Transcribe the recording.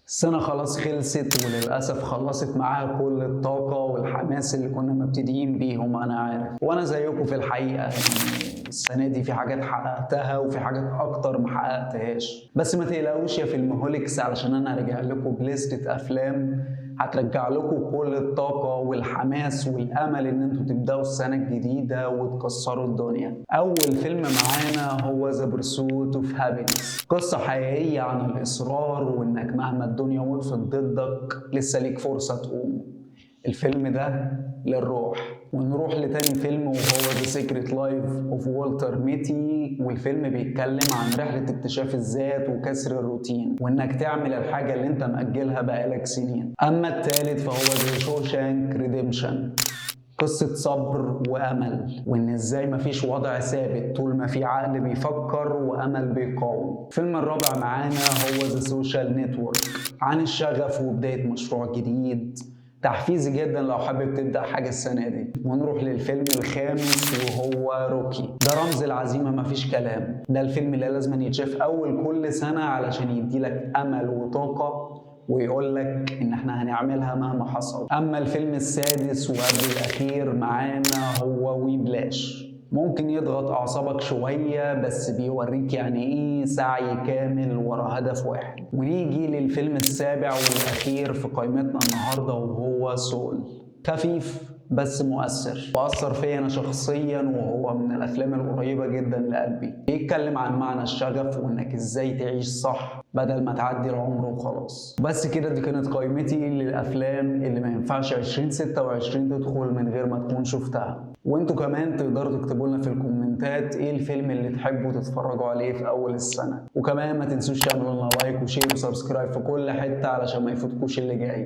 السنة خلاص خلصت وللأسف خلصت معاها كل الطاقة والحماس اللي كنا مبتدئين بيهم. أنا عارف وأنا زيكم في الحقيقة، يعني السنة دي في حاجات حققتها وفي حاجات أكتر ما حققتهاش، بس ما تقلقوش يا فيلمهوليكس علشان أنا راجع لكم بليستة أفلام هترجع لكم كل الطاقة والحماس والأمل إن انتوا تبدأوا السنة الجديدة وتكسروا الدنيا. أول فيلم معانا هو ذا بيرسوت اوف هابينس، قصة حقيقية عن الإصرار وإنك مهما الدنيا وقفت ضدك لسه ليك فرصة تقوم. الفيلم ده للروح. ونروح لتاني فيلم وهو The Secret Life of Walter Mitty، والفيلم بيتكلم عن رحلة اكتشاف الذات وكسر الروتين وإنك تعمل الحاجة اللي أنت مأجلها بقالك سنين. أما التالت فهو The Shawshank Redemption، قصة صبر وأمل وإن إزاي مفيش وضع ثابت طول ما في عقل بيفكر وأمل بيقاوم. الفيلم الرابع معانا هو The Social Network، عن الشغف وبداية مشروع جديد، تحفيزي جدا لو حابب تبدأ حاجة السنة دي. ونروح للفيلم الخامس وهو روكي، ده رمز العزيمة مفيش كلام، ده الفيلم اللي لازم يتشاف أول كل سنة علشان يديلك أمل وطاقة ويقول لك ان احنا هنعملها مهما حصل. اما الفيلم السادس وقبل الاخير معانا هو ويبلاش، ممكن يضغط اعصابك شوية بس بيوريك يعني ايه سعي كامل ورا هدف واحد. ونيجي للفيلم السابع والاخير في قائمتنا النهاردة وهو سول، خفيف بس مؤثر وأثر فيا أنا شخصيا، وهو من الأفلام القريبة جدا لقلبي. بيتكلم عن معنى الشغف وإنك إزاي تعيش صح بدل ما تعدي العمر وخلاص. بس كده دي كانت قائمتي للأفلام اللي ما ينفعش 2026 تدخل من غير ما تكون شفتها. وانتوا كمان تقدروا تكتبوا لنا في الكومنتات ايه الفيلم اللي تحبوا تتفرجوا عليه في أول السنة. وكمان ما تنسوش تعملوا لنا لايك وشير وسبسكرايب في كل حتة علشان ما يفوتكوش اللي جاي.